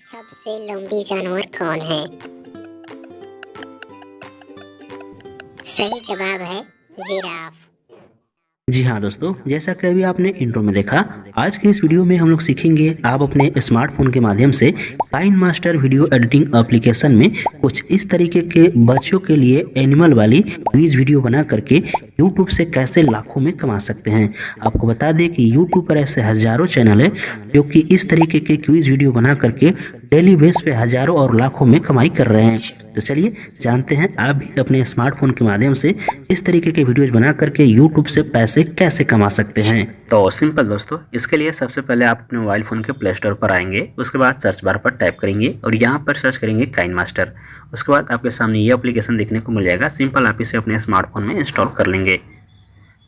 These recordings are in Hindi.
सबसे लंबी जानवर कौन है? सही जवाब है जिराफ। जी हाँ दोस्तों, जैसा कि अभी आपने इंट्रो में देखा, आज के इस वीडियो में हम लोग सीखेंगे आप अपने स्मार्टफोन के माध्यम से KineMaster video editing application में कुछ इस तरीके के बच्चों के लिए एनिमल वाली क्विज वीडियो बना करके यूट्यूब से कैसे लाखों में कमा सकते हैं। आपको बता दें कि यूट्यूब पर ऐसे हजारों चैनल है जो कि इस तरीके के क्विज वीडियो बना करके डेली बेस पे हजारों और लाखों में कमाई कर रहे हैं। तो चलिए जानते हैं आप भी अपने स्मार्टफोन के माध्यम से इस तरीके के वीडियोज बना करके यूट्यूब से पैसे कैसे कमा सकते हैं। तो सिंपल दोस्तों, इसके लिए सबसे पहले आप अपने मोबाइल फ़ोन के प्ले स्टोर पर आएंगे, उसके बाद सर्च बार पर टाइप करेंगे और यहाँ पर सर्च करेंगे काइन मास्टर। उसके बाद आपके सामने ये एप्लीकेशन देखने को मिल जाएगा। सिंपल आप इसे अपने स्मार्टफोन में इंस्टॉल कर लेंगे।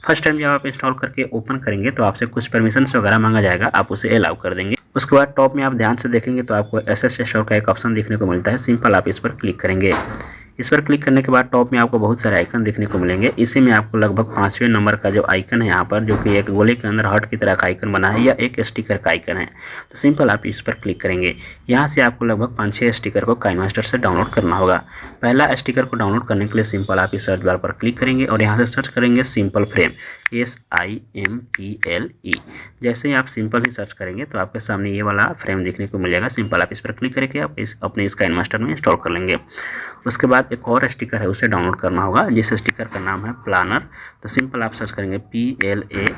फर्स्ट टाइम जब आप इंस्टॉल करके ओपन करेंगे तो आपसे कुछ परमिशंस वगैरह मांगा जाएगा, आप उसे अलाउ कर देंगे। उसके बाद टॉप में आप ध्यान से देखेंगे तो आपको एसएस स्टोर का एक ऑप्शन देखने को मिलता है। सिंपल आप इस पर क्लिक करेंगे। इस पर क्लिक करने के बाद टॉप में आपको बहुत सारे आइकन देखने को मिलेंगे। इसी में आपको लगभग 5वें नंबर का जो आइकन है यहाँ पर, जो कि एक गोले के अंदर हार्ट की तरह का आइकन बना है या एक स्टिकर का आइकन है, तो सिंपल आप इस पर क्लिक करेंगे। यहाँ से आपको लगभग 5-6 स्टिकर को काइन मास्टर से डाउनलोड करना होगा। पहला स्टिकर को डाउनलोड करने के लिए सिंपल आप इस सर्च बार पर क्लिक करेंगे और यहाँ से सर्च करेंगे सिंपल फ्रेम, SIMPLE। जैसे ही आप सिंपल ही सर्च करेंगे तो आपके सामने ये वाला फ्रेम देखने को मिल जाएगा। सिंपल आप इस पर क्लिक करके आप अपने इस काइन मास्टर में इंस्टॉल कर लेंगे। उसके बाद एक और स्टिकर है, उसे डाउनलोड करना होगा, जिस स्टिकर का नाम है प्लानर। तो सिंपल आप सर्च करेंगे PLANNER।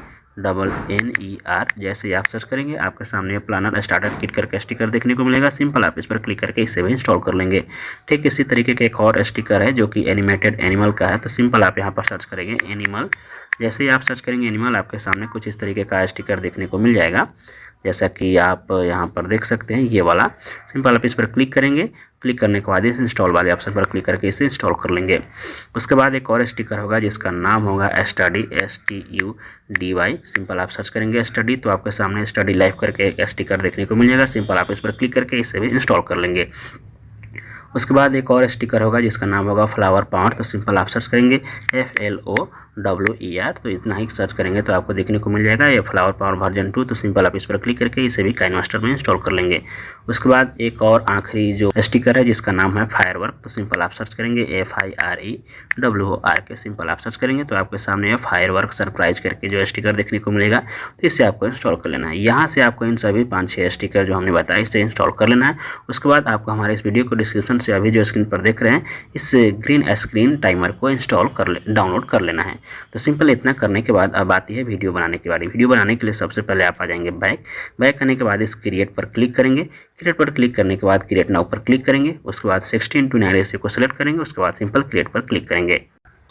जैसे ही आप सर्च करेंगे आपके सामने प्लानर स्टार्टर किट करके स्टिकर देखने को मिलेगा। सिंपल आप इस पर क्लिक करके इसे भी इंस्टॉल कर लेंगे। ठीक इसी तरीके का एक और स्टिकर है जो कि एनिमेटेड एनिमल का है। तो सिंपल आप यहाँ पर सर्च करेंगे एनिमल। जैसे ही आप सर्च करेंगे एनिमल, आपके सामने कुछ इस तरीके का स्टिकर देखने को मिल जाएगा, जैसा कि आप यहाँ पर देख सकते हैं ये वाला। सिंपल आप इस पर क्लिक करेंगे। क्लिक करने के बाद इस इंस्टॉल वाले ऑप्शन पर क्लिक करके इसे इंस्टॉल कर लेंगे। उसके बाद एक और स्टिकर होगा जिसका नाम होगा स्टडी, STUDY। सिंपल आप सर्च करेंगे स्टडी तो आपके सामने स्टडी लाइव करके एक स्टिकर देखने को मिल जाएगा। सिंपल आप इस पर क्लिक करके इसे भी इंस्टॉल कर लेंगे। उसके बाद एक और स्टिकर होगा जिसका नाम होगा फ्लावर पावर। तो सिंपल आप सर्च करेंगे FLOWER। तो इतना ही सर्च करेंगे तो आपको देखने को मिल जाएगा ये फ्लावर पावर वर्जन 2। तो सिंपल आप इस पर क्लिक करके इसे भी काइन मास्टर में इंस्टॉल कर लेंगे। उसके बाद एक और आखिरी जो स्टिकर है जिसका नाम है फायरवर्क। तो सिंपल आप सर्च करेंगे FIREWORK। सिंपल आप सर्च करेंगे तो आपके सामने फायरवर्क सरप्राइज करके जो स्टिकर देखने को मिलेगा, तो इससे आपको इंस्टॉल कर लेना है। यहाँ से आपको इन सभी 5-6 स्टिकर जो हमने बताया इससे इंस्टॉल कर लेना है। उसके बाद आपको हमारे इस वीडियो को डिस्क्रिप्शन से अभी जो स्क्रीन पर देख रहे हैं इस ग्रीन स्क्रीन टाइमर को डाउनलोड कर लेना है। तो सिंपल इतना करने के बाद अब आती है वीडियो बनाने की बारी। वीडियो बनाने के लिए सबसे पहले आप आ जाएंगे बैक करने के बाद इस क्रिएट पर क्लिक करेंगे। क्रिएट पर क्लिक करने के बाद क्रिएट नाउ पर क्लिक करेंगे। उसके बाद 16:9 रेशियो को सिलेक्ट करेंगे। उसके बाद सिंपल क्रिएट पर क्लिक करेंगे।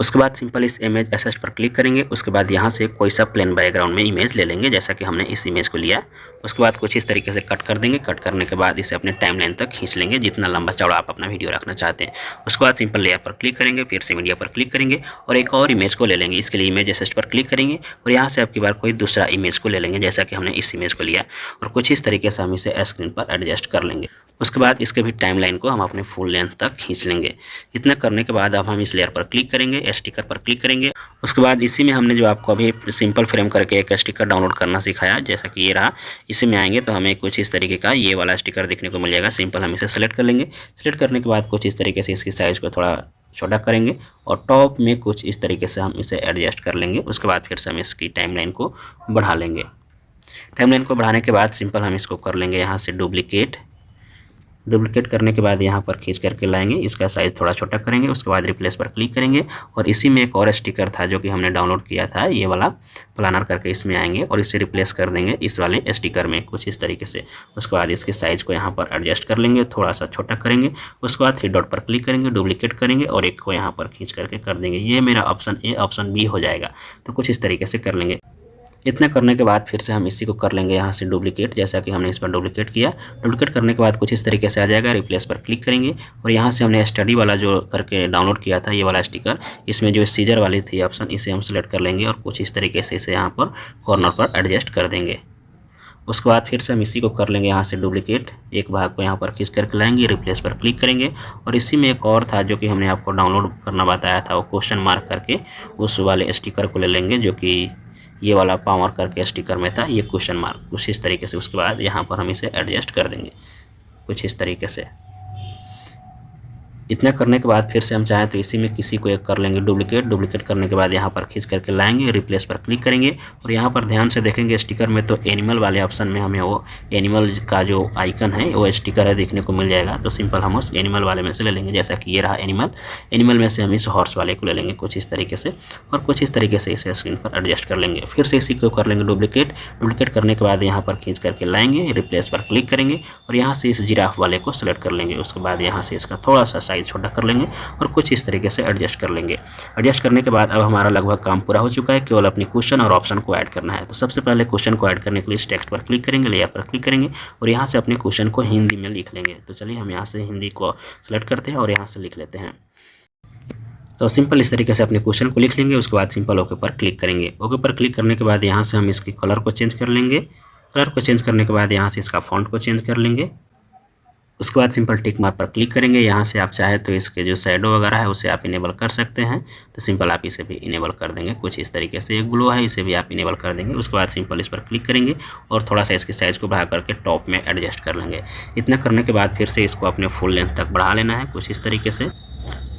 उसके बाद सिंपल इस इमेज एसेट पर क्लिक करेंगे। उसके बाद यहाँ से कोई सा प्लेन बैकग्राउंड में इमेज ले लेंगे, जैसा कि हमने इस इमेज को लिया। उसके बाद कुछ इस तरीके से कट कर देंगे। कट करने के बाद इसे अपने टाइमलाइन तक खींच लेंगे, जितना लंबा चौड़ा आप अपना वीडियो रखना चाहते हैं। उसके बाद सिंपल लेयर पर क्लिक करेंगे, फिर से मीडिया पर क्लिक करेंगे और एक और इमेज को ले लेंगे। इसके लिए इमेज एसेट पर क्लिक करेंगे और यहाँ से आपकी बार कोई दूसरा इमेज को ले लेंगे, जैसा कि हमने इस इमेज को लिया, और कुछ इस तरीके से हम इसे स्क्रीन पर एडजस्ट कर लेंगे। उसके बाद इसके भी टाइमलाइन को हम अपने फुल लेंथ तक खींच लेंगे। इतना करने के बाद अब हम इस लेयर पर क्लिक करेंगे, स्टिकर पर क्लिक करेंगे। उसके बाद इसी में हमने जो आपको अभी सिंपल फ्रेम करके एक स्टिकर डाउनलोड करना सिखाया, जैसा कि ये रहा। इसी में आएंगे तो हमें कुछ इस तरीके का ये वाला स्टिकर देखने को मिल जाएगा। सिंपल हम इसे सेलेक्ट कर लेंगे। सेलेक्ट करने के बाद कुछ इस तरीके से इसकी साइज़ को थोड़ा छोटा करेंगे और टॉप में कुछ इस तरीके से हम इसे एडजस्ट कर लेंगे। उसके बाद फिर से हम इसकी टाइमलाइन को बढ़ा लेंगे। टाइमलाइन को बढ़ाने के बाद सिंपल हम इसको कर लेंगे यहाँ से डुप्लीकेट करने के बाद यहाँ पर खींच करके लाएंगे, इसका साइज़ थोड़ा छोटा करेंगे। उसके बाद रिप्लेस पर क्लिक करेंगे और इसी में एक और स्टिकर था जो कि हमने डाउनलोड किया था, ये वाला प्लानर करके, इसमें आएंगे और इसे रिप्लेस कर देंगे इस वाले स्टिकर में कुछ इस तरीके से। उसके बाद इसके साइज़ को यहाँ पर एडजस्ट कर लेंगे, थोड़ा सा छोटा करेंगे। उसके बाद 3 डॉट पर क्लिक करेंगे, डुप्लीकेट करेंगे और एक को यहाँ पर खींच करके कर देंगे। ये मेरा ऑप्शन A, ऑप्शन B हो जाएगा। तो कुछ इस तरीके से कर लेंगे। इतना करने के बाद फिर से हम इसी को कर लेंगे यहाँ से डुप्लीकेट, जैसा कि हमने इस पर डुप्लीकेट किया। डुप्लीकेट करने के बाद कुछ इस तरीके से आ जाएगा। रिप्लेस पर क्लिक करेंगे और यहाँ से हमने स्टडी वाला जो करके डाउनलोड किया था, ये वाला स्टिकर, इसमें जो सीजर वाली थी ऑप्शन, इसे हम सेलेक्ट कर लेंगे और कुछ इस तरीके से इसे यहाँ पर कॉर्नर पर एडजस्ट कर देंगे। उसके बाद फिर से हम इसी को कर लेंगे यहाँ से डुप्लीकेट, एक भाग को यहाँ पर खींच करके लाएंगे, रिप्लेस पर क्लिक करेंगे और इसी में एक और था जो कि हमने आपको डाउनलोड करना बताया था, वो क्वेश्चन मार्क करके उस वाले स्टिकर को ले लेंगे, जो कि ये वाला पावर करके स्टिकर में था, ये क्वेश्चन मार्क कुछ इस तरीके से। उसके बाद यहाँ पर हम इसे एडजस्ट कर देंगे। कुछ इस तरीके से। इतना करने के बाद फिर से हम चाहें तो इसी में किसी को एक कर लेंगे डुप्लीकेट। डुप्लीकेट करने के बाद यहाँ पर खींच करके लाएंगे, रिप्लेस पर क्लिक करेंगे और यहाँ पर ध्यान से देखेंगे स्टिकर में तो एनिमल वाले ऑप्शन में हमें वो एनिमल का जो आइकन है वो स्टिकर है देखने को मिल जाएगा। तो सिंपल हम उस एनिमल वाले में से ले लेंगे, जैसा कि ये रहा एनिमल। एनिमल में से हम इस हॉर्स वाले को ले लेंगे कुछ इस तरीके से और कुछ इस तरीके से इसे स्क्रीन पर एडजस्ट कर लेंगे। फिर से इसी को कर लेंगे डुप्लीकेट। डुप्लीकेट करने के बाद यहाँ पर खींच करके लाएंगे, रिप्लेस पर क्लिक करेंगे और यहाँ से इस जिराफ वाले को सिलेक्ट कर लेंगे। उसके बाद यहाँ से इसका थोड़ा सा साइज छोटा कर लेंगे और कुछ इस तरीके से एडजस्ट कर लेंगे। एडजस्ट करने के बाद अब हमारा लगभग काम पूरा हो चुका है, केवल अपनी क्वेश्चन और ऑप्शन को ऐड करना है। तो सबसे पहले क्वेश्चन को ऐड करने के लिए इस टेक्स्ट पर क्लिक करेंगे, लेयर पर क्लिक करेंगे और यहाँ से अपने क्वेश्चन को हिंदी में लिख लेंगे। तो चलिए हम यहाँ से हिंदी को सिलेक्ट करते हैं और यहाँ से लिख लेते हैं। तो सिंपल इस तरीके से अपने क्वेश्चन को लिख लेंगे। उसके बाद सिंपल ओके पर क्लिक करेंगे। ओके पर क्लिक करने के बाद यहाँ से हम इसके कलर को चेंज कर लेंगे। कलर को चेंज करने के बाद यहाँ से इसका फॉन्ट को चेंज कर लेंगे। उसके बाद सिंपल टिक मार्क पर क्लिक करेंगे। यहाँ से आप चाहे तो इसके जो शैडो वगैरह है उसे आप इनेबल कर सकते हैं। तो सिंपल आप इसे भी इनेबल कर देंगे कुछ इस तरीके से। एक ग्लो है, इसे भी आप इनेबल कर देंगे। उसके बाद सिंपल इस पर क्लिक करेंगे और थोड़ा सा इसकी साइज़ को बढ़ा करके टॉप में एडजस्ट कर लेंगे। इतना करने के बाद फिर से इसको अपने फुल लेंथ तक बढ़ा लेना है कुछ इस तरीके से।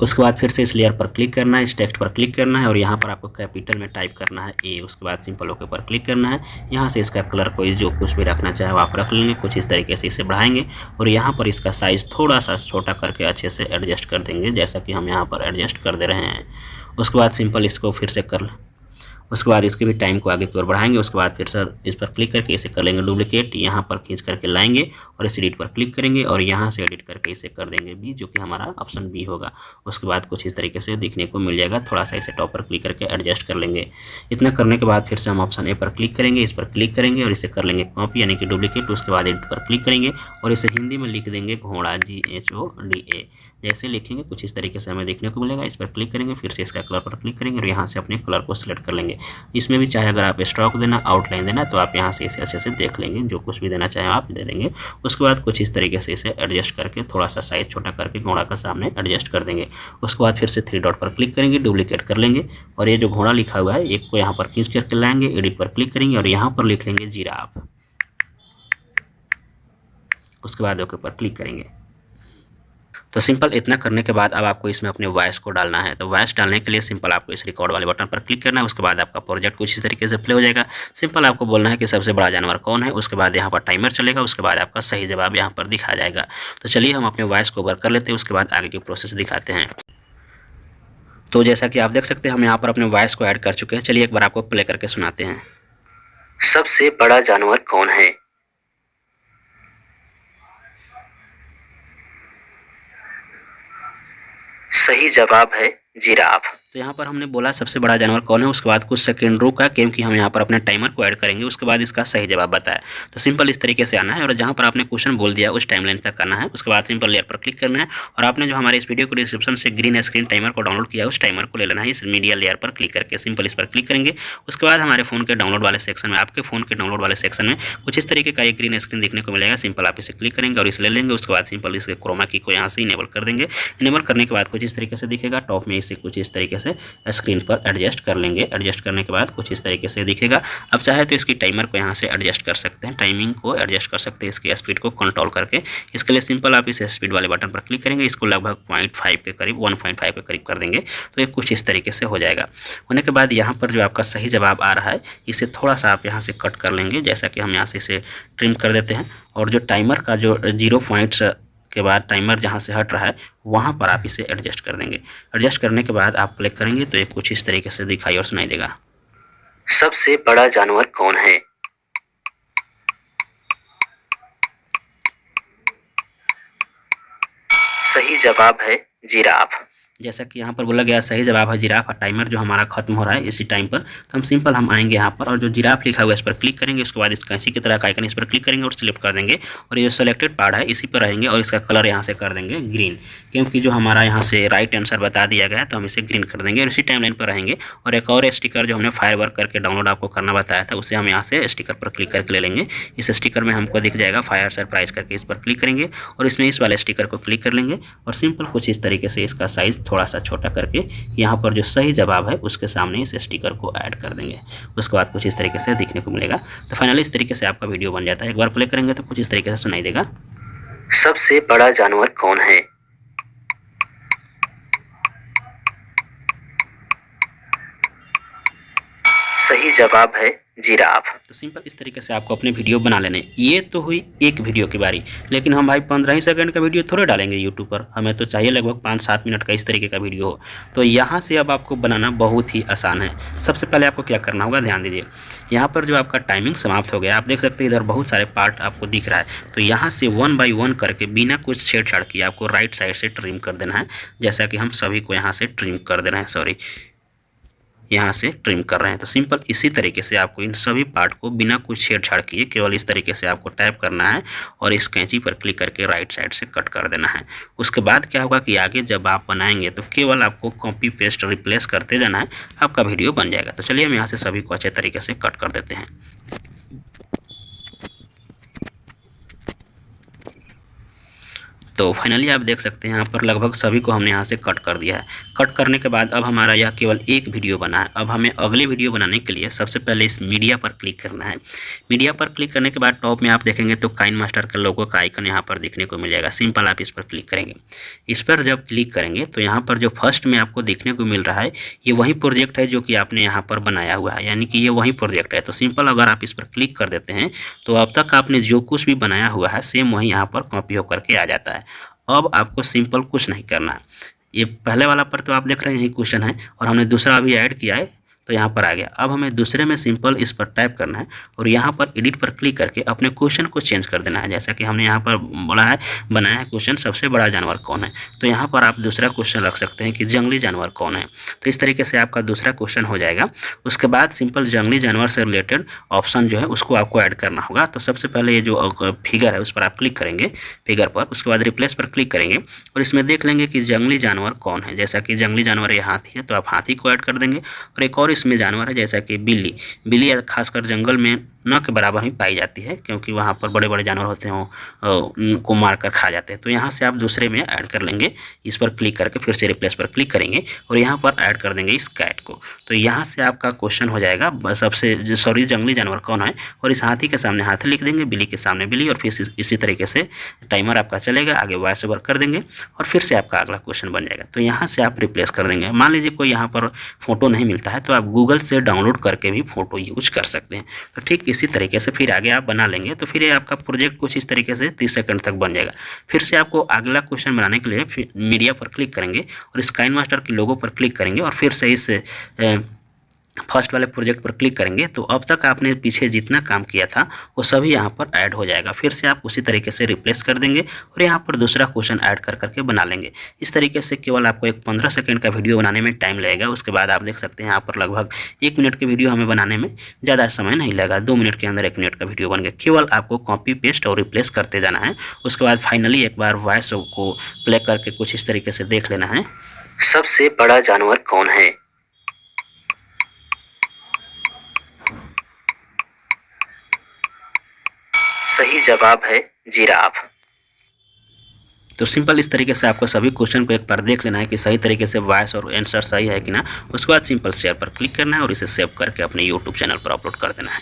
उसके बाद फिर से इस लेयर पर क्लिक करना है, इस टेक्स्ट पर क्लिक करना है और यहाँ पर आपको कैपिटल में टाइप करना है ए। उसके बाद सिंपल ओके पर क्लिक करना है। यहाँ से इसका कलर कोई जो कुछ भी रखना चाहे वो आप रख लेंगे कुछ इस तरीके से। इसे बढ़ाएंगे और यहाँ पर इसका साइज़ थोड़ा सा छोटा करके अच्छे से एडजस्ट कर देंगे, जैसा कि हम यहाँ पर एडजस्ट कर दे रहे हैं। उसके बाद सिंपल इसको फिर से कर उसके बाद इसके भी टाइम को आगे की ओर बढ़ाएंगे। उसके बाद फिर से इस पर क्लिक करके इसे कर लेंगे डुप्लीकेट। यहाँ पर खींच करके लाएंगे और इस एडिट पर क्लिक करेंगे और यहाँ से एडिट करके इसे कर देंगे बी, जो कि हमारा ऑप्शन बी होगा। उसके बाद कुछ इस तरीके से दिखने को मिल जाएगा। थोड़ा सा इसे टॉप पर क्लिक करके एडजस्ट कर लेंगे। इतना करने के बाद फिर से हम ऑप्शन ए पर क्लिक करेंगे, इस पर क्लिक करेंगे और इसे कर लेंगे कॉपी यानी कि डुप्लीकेट। उसके बाद एडिट पर क्लिक करेंगे और इसे हिंदी में लिख देंगे घोड़ा, GHODA। जैसे लिखेंगे कुछ इस तरीके से हमें देखने को मिलेगा। इस पर क्लिक करेंगे, फिर से इसका कलर पर क्लिक करेंगे और यहाँ से अपने कलर को सिलेक्ट कर लेंगे। इसमें भी चाहे अगर आप स्ट्रोक देना, आउटलाइन देना तो आप यहाँ से इसे अच्छे से देख लेंगे। जो कुछ भी देना चाहें आप दे देंगे। उसके बाद कुछ इस तरीके से इसे एडजस्ट करके थोड़ा सा साइज छोटा करके घोड़ा का सामने एडजस्ट कर देंगे। उसके बाद फिर से 3 डॉट पर क्लिक करेंगे, डुप्लीकेट कर लेंगे और ये जो घोड़ा लिखा हुआ है एक को यहाँ पर खींच करके लाएंगे, एडिट पर क्लिक करेंगे और यहाँ पर लिख लेंगे जिराफ। उसके बाद ओके पर क्लिक करेंगे। तो सिंपल इतना करने के बाद अब आपको इसमें अपने वॉइस को डालना है। तो वॉइस डालने के लिए सिंपल आपको इस रिकॉर्ड वाले बटन पर क्लिक करना है। उसके बाद आपका प्रोजेक्ट कुछ इस तरीके से प्ले हो जाएगा। सिंपल आपको बोलना है कि सबसे बड़ा जानवर कौन है। उसके बाद यहाँ पर टाइमर चलेगा। उसके बाद आपका सही जवाब यहाँ पर दिखाया जाएगा। तो चलिए हम अपने वॉइस को ओवर कर लेते हैं, उसके बाद आगे की प्रोसेस दिखाते हैं। तो जैसा कि आप देख सकते हैं हम यहाँ पर अपने वॉइस को ऐड कर चुके हैं। चलिए एक बार आपको प्ले करके सुनाते हैं। सबसे बड़ा जानवर कौन है? सही जवाब है जिराफ। तो यहाँ पर हमने बोला सबसे बड़ा जानवर कौन है। उसके बाद कुछ सेकंड रुका क्योंकि हम यहाँ पर अपने टाइमर को ऐड करेंगे। उसके बाद इसका सही जवाब बताया। तो सिंपल इस तरीके से आना है और जहाँ पर आपने क्वेश्चन बोल दिया उस टाइमलाइन तक आना है। उसके बाद सिंपल लेयर पर क्लिक करना है और आपने जो हमारे इस वीडियो को डिस्क्रिप्शन से ग्रीन स्क्रीन टाइमर को डाउनलोड किया उस टाइमर को ले लेना है। इस मीडिया लेयर पर क्लिक करके सिंपल इस पर क्लिक करेंगे। उसके बाद हमारे फोन के डाउनलोड वाले सेक्शन में, आपके फोन के डाउनलोड वाले सेक्शन में कुछ इस तरीके का एक ग्रीन स्क्रीन देखने को मिलेगा। सिंपल आप इसे क्लिक करेंगे और इसे ले लेंगे। उसके बाद सिंपल इसके क्रोमा की को यहाँ से इनेबल कर देंगे। इनेबल करने के बाद कुछ इस तरीके से दिखेगा। टॉप में इसे कुछ इस तरीके से स्क्रीन पर एडजस्ट कर लेंगे। एडजस्ट करने के बाद कुछ इस तरीके से दिखेगा। अब चाहे तो इसकी टाइमर को यहाँ से एडजस्ट कर सकते हैं, टाइमिंग को एडजस्ट कर सकते हैं, इसकी स्पीड को कंट्रोल करके। इसके लिए सिंपल आप इस स्पीड वाले बटन पर क्लिक करेंगे। इसको लगभग 0.5 के करीब 1.5 के करीब कर देंगे। तो ये कुछ इस तरीके से हो जाएगा। होने के बाद यहाँ पर जो आपका सही जवाब आ रहा है इसे थोड़ा सा आप यहाँ से कट कर लेंगे। जैसा कि हम यहाँ से इसे ट्रिम कर देते हैं और जो टाइमर का जो 0 पॉइंट्स के बाद टाइमर जहाँ से हट रहा है वहाँ पर आप इसे एडजस्ट कर देंगे। एडजस्ट करने के बाद आप प्ले करेंगे तो ये कुछ इस तरीके से दिखाई और सुनाई देगा। सबसे बड़ा जानवर कौन है? सही जवाब है जिराफ। जैसा कि यहाँ पर बोला गया सही जवाब है जिराफ। टाइमर जो हमारा खत्म हो रहा है इसी टाइम पर, तो हम सिंपल हम आएंगे यहाँ पर और जो जिराफ लिखा हुआ है इस पर क्लिक करेंगे। उसके बाद इस कैंची की तरह का आइकन इस पर क्लिक करेंगे और सिलेक्ट कर देंगे और ये जो सेलेक्टेड पार्ट है इसी पर रहेंगे और इसका कलर यहाँ से कर देंगे ग्रीन, क्योंकि जो हमारा यहाँ से राइट आंसर बता दिया गया है तो हम इसे ग्रीन कर देंगे और इसी टाइमलाइन पर रहेंगे। और एक और स्टिकर जो हमने फायर वर्क करके डाउनलोड आपको करना बताया था उसे हम यहाँ से स्टिकर पर क्लिक करके ले लेंगे। इस स्टिकर में हमको दिख जाएगा फायर सरप्राइज करके, इस पर क्लिक करेंगे और इसमें इस वाले स्टिकर को क्लिक कर लेंगे और सिंपल कुछ इस तरीके से इसका साइज थोड़ा सा छोटा करके यहाँ पर जो सही जवाब है उसके सामने इस स्टिकर को ऐड कर देंगे। उसके बाद कुछ इस तरीके से दिखने को मिलेगा। तो फाइनली इस तरीके से आपका वीडियो बन जाता है। एक बार प्ले करेंगे तो कुछ इस तरीके से सुनाई देगा। सबसे बड़ा जानवर कौन है? सही जवाब है जिराफ। तो सिंपल इस तरीके से आपको अपने वीडियो बना लेने। ये तो हुई एक वीडियो की बारी, लेकिन हम भाई 15 ही सेकंड का वीडियो थोड़े डालेंगे यूट्यूब पर, हमें तो चाहिए लगभग 5-7 मिनट का इस तरीके का वीडियो हो। तो यहाँ से अब आपको बनाना बहुत ही आसान है। सबसे पहले आपको क्या करना होगा, ध्यान दीजिए। यहाँ पर जो आपका टाइमिंग समाप्त हो गया, आप देख सकते हैं इधर बहुत सारे पार्ट आपको दिख रहा है। तो यहाँ से 1 बाई 1 करके बिना कुछ छेड़छाड़ किए आपको राइट साइड से ट्रिम कर देना है, जैसा कि हम सभी को यहाँ से ट्रिम कर देना है। सॉरी, यहाँ से ट्रिम कर रहे हैं। तो सिंपल इसी तरीके से आपको इन सभी पार्ट को बिना कुछ छेड़छाड़ किए केवल इस तरीके से आपको टैप करना है और इस कैंची पर क्लिक करके राइट साइड से कट कर देना है। उसके बाद क्या होगा कि आगे जब आप बनाएंगे तो केवल आपको कॉपी पेस्ट रिप्लेस करते जाना है, आपका वीडियो बन जाएगा। तो चलिए हम यहाँ से सभी को अच्छे तरीके से कट कर देते हैं। तो फाइनली आप देख सकते हैं यहाँ पर लगभग सभी को हमने यहाँ से कट कर दिया है। कट करने के बाद अब हमारा यह केवल एक वीडियो बना है। अब हमें अगले वीडियो बनाने के लिए सबसे पहले इस मीडिया पर क्लिक करना है। मीडिया पर क्लिक करने के बाद टॉप में आप देखेंगे तो काइन मास्टर का लोगो का आइकन यहाँ पर देखने को मिल जाएगा। सिंपल आप इस पर क्लिक करेंगे। इस पर जब क्लिक करेंगे तो यहाँ पर जो फर्स्ट में आपको देखने को मिल रहा है, ये वही प्रोजेक्ट है जो कि आपने यहाँ पर बनाया हुआ है, यानी कि ये वही प्रोजेक्ट है। तो सिंपल अगर आप इस पर क्लिक कर देते हैं तो अब तक आपने जो कुछ भी बनाया हुआ है सेम वही यहाँ पर कॉपी होकर के आ जाता है। अब आपको सिंपल कुछ नहीं करना है। ये पहले वाला पर तो आप देख रहे हैं यही क्वेश्चन है और हमने दूसरा अभी ऐड किया है तो यहाँ पर आ गया। अब हमें दूसरे में सिंपल इस पर टाइप करना है और यहाँ पर एडिट पर क्लिक करके अपने क्वेश्चन को चेंज कर देना है। जैसा कि हमने यहाँ पर बोला है, बनाया है क्वेश्चन सबसे बड़ा जानवर कौन है, तो यहाँ पर आप दूसरा क्वेश्चन रख सकते हैं कि जंगली जानवर कौन है। तो इस तरीके से आपका दूसरा क्वेश्चन हो जाएगा। उसके बाद सिंपल जंगली जानवर से रिलेटेड ऑप्शन जो है उसको आपको ऐड करना होगा। तो सबसे पहले ये जो फिगर है उस पर आप क्लिक करेंगे, फिगर पर, उसके बाद रिप्लेस पर क्लिक करेंगे और इसमें देख लेंगे कि जंगली जानवर कौन है। जैसा कि जंगली जानवर ये हाथी है तो आप हाथी को ऐड कर देंगे। और एक और इसमें जानवर है जैसा कि बिल्ली। बिल्ली खासकर जंगल में न के बराबर ही पाई जाती है, क्योंकि वहाँ पर बड़े बड़े जानवर होते हैं उनको मार कर खा जाते हैं। तो यहाँ से आप दूसरे में ऐड कर लेंगे। इस पर क्लिक करके फिर से रिप्लेस पर क्लिक करेंगे और यहाँ पर ऐड कर देंगे इस कैट को। तो यहाँ से आपका क्वेश्चन हो जाएगा सबसे जंगली जानवर कौन है, और इस हाथी के सामने हाथी लिख देंगे, बिल्ली के सामने बिल्ली, और फिर इसी तरीके से टाइमर आपका चलेगा। आगे वॉइस ओवर कर देंगे और फिर से आपका अगला क्वेश्चन बन जाएगा। तो यहाँ से आप रिप्लेस कर देंगे। मान लीजिए कोई यहाँ पर फोटो नहीं मिलता है तो आप गूगल से डाउनलोड करके भी फोटो यूज कर सकते हैं। तो ठीक इसी तरीके से फिर आगे आप बना लेंगे तो फिर ये आपका प्रोजेक्ट कुछ इस तरीके से 30 सेकंड तक बन जाएगा। फिर से आपको अगला क्वेश्चन बनाने के लिए मीडिया पर क्लिक करेंगे और इस काइन मास्टर के लोगो पर क्लिक करेंगे और फिर से इस फर्स्ट वाले प्रोजेक्ट पर क्लिक करेंगे। तो अब तक आपने पीछे जितना काम किया था वो सभी यहाँ पर ऐड हो जाएगा। फिर से आप उसी तरीके से रिप्लेस कर देंगे और यहाँ पर दूसरा क्वेश्चन ऐड कर करके बना लेंगे। इस तरीके से केवल आपको एक 15 सेकंड का वीडियो बनाने में टाइम लगेगा। उसके बाद आप देख सकते हैं यहाँ पर लगभग 1 मिनट की वीडियो हमें बनाने में ज़्यादा समय नहीं लगेगा। 2 मिनट के अंदर 1 मिनट का वीडियो बन गया। केवल आपको कॉपी पेस्ट और रिप्लेस करते जाना है। उसके बाद फाइनली एक बार वॉइस को प्ले करके कुछ इस तरीके से देख लेना है। सबसे बड़ा जानवर कौन है? सही जवाब है जिराफ। तो सिंपल इस तरीके से आपको सभी क्वेश्चन को एक बार देख लेना है कि सही तरीके से वॉइस और आंसर सही है कि ना। उसके बाद सिंपल शेयर पर क्लिक करना है और इसे सेव करके अपने यूट्यूब चैनल पर अपलोड कर देना है।